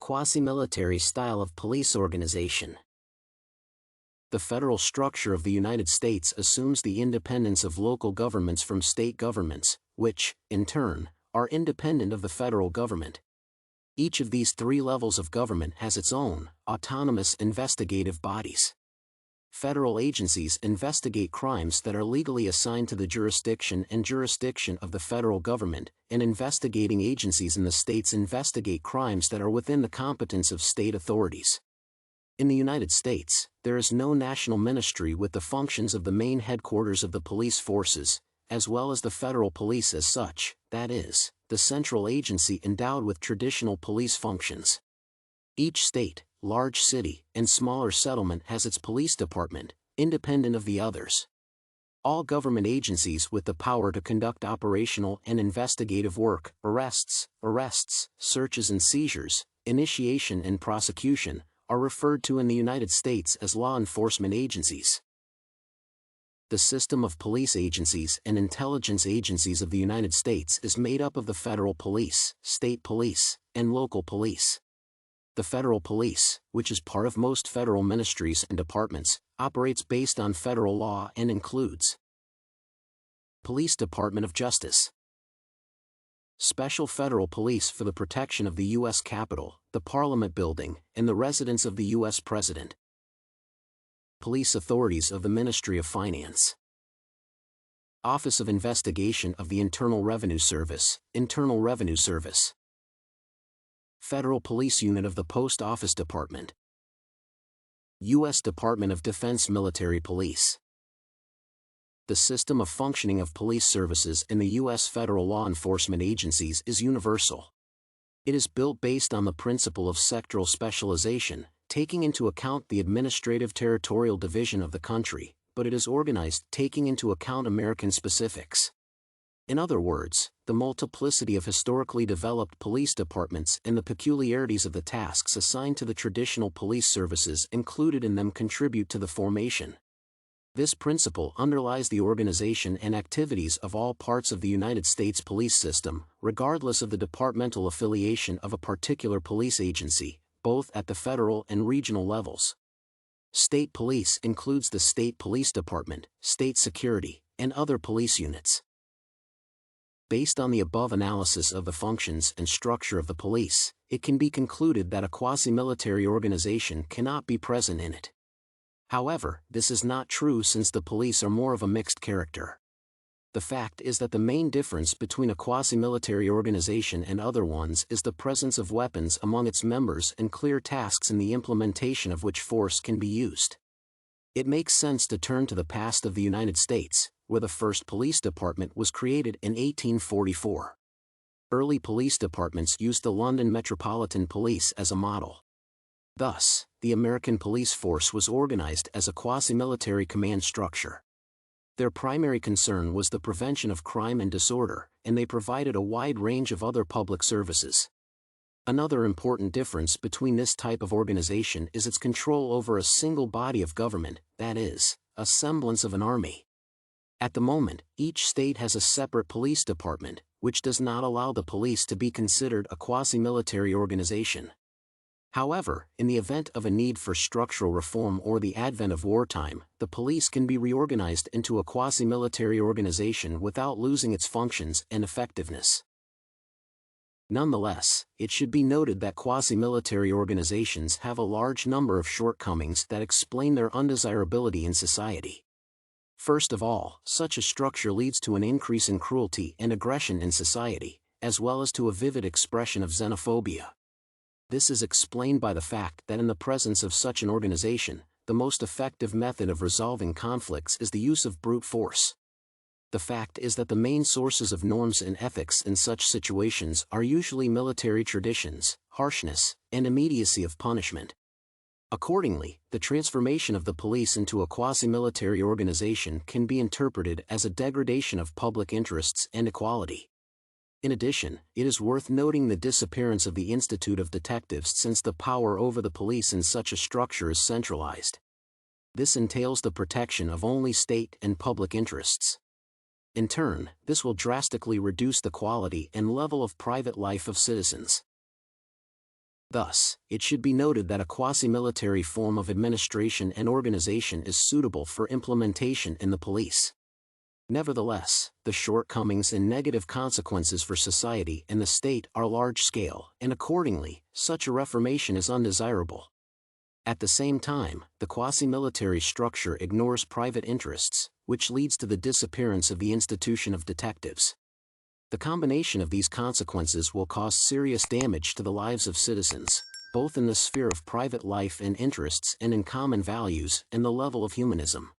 quasi-military style of police organization. The federal structure of the United States assumes the independence of local governments from state governments, which, in turn, are independent of the federal government. Each of these three levels of government has its own, autonomous investigative bodies. Federal agencies investigate crimes that are legally assigned to the jurisdiction of the federal government, and investigating agencies in the states investigate crimes that are within the competence of state authorities. In the United States, there is no national ministry with the functions of the main headquarters of the police forces, as well as the federal police as such, that is, the central agency endowed with traditional police functions. Each state, large city, and smaller settlement has its police department, independent of the others. All government agencies with the power to conduct operational and investigative work, arrests, searches and seizures, initiation and prosecution, are referred to in the United States as law enforcement agencies. The system of police agencies and intelligence agencies of the United States is made up of the federal police, state police, and local police. The federal police, which is part of most federal ministries and departments, operates based on federal law and includes Police Department of Justice, Special Federal Police for the protection of the U.S. Capitol, the Parliament Building, and the residence of the U.S. President. Police Authorities of the Ministry of Finance. Office of Investigation of the Internal Revenue Service, Internal Revenue Service. Federal Police Unit of the Post Office Department. U.S. Department of Defense Military Police. The system of functioning of police services in the U.S. federal law enforcement agencies is universal. It is built based on the principle of sectoral specialization, taking into account the administrative territorial division of the country, but it is organized taking into account American specifics. In other words, the multiplicity of historically developed police departments and the peculiarities of the tasks assigned to the traditional police services included in them contribute to the formation. This principle underlies the organization and activities of all parts of the United States police system, regardless of the departmental affiliation of a particular police agency, both at the federal and regional levels. State police includes the State Police Department, State Security, and other police units. Based on the above analysis of the functions and structure of the police, it can be concluded that a quasi-military organization cannot be present in it. However, this is not true since the police are more of a mixed character. The fact is that the main difference between a quasi-military organization and other ones is the presence of weapons among its members and clear tasks in the implementation of which force can be used. It makes sense to turn to the past of the United States, where the first police department was created in 1844. Early police departments used the London Metropolitan Police as a model. Thus, the American police force was organized as a quasi-military command structure. Their primary concern was the prevention of crime and disorder, and they provided a wide range of other public services. Another important difference between this type of organization is its control over a single body of government, that is, a semblance of an army. At the moment, each state has a separate police department, which does not allow the police to be considered a quasi-military organization. However, in the event of a need for structural reform or the advent of wartime, the police can be reorganized into a quasi-military organization without losing its functions and effectiveness. Nonetheless, it should be noted that quasi-military organizations have a large number of shortcomings that explain their undesirability in society. First of all, such a structure leads to an increase in cruelty and aggression in society, as well as to a vivid expression of xenophobia. This is explained by the fact that in the presence of such an organization, the most effective method of resolving conflicts is the use of brute force. The fact is that the main sources of norms and ethics in such situations are usually military traditions, harshness, and immediacy of punishment. Accordingly, the transformation of the police into a quasi-military organization can be interpreted as a degradation of public interests and equality. In addition, it is worth noting the disappearance of the Institute of Detectives since the power over the police in such a structure is centralized. This entails the protection of only state and public interests. In turn, this will drastically reduce the quality and level of private life of citizens. Thus, it should be noted that a quasi-military form of administration and organization is suitable for implementation in the police. Nevertheless, the shortcomings and negative consequences for society and the state are large-scale, and accordingly, such a reformation is undesirable. At the same time, the quasi-military structure ignores private interests, which leads to the disappearance of the institution of detectives. The combination of these consequences will cause serious damage to the lives of citizens, both in the sphere of private life and interests and in common values and the level of humanism.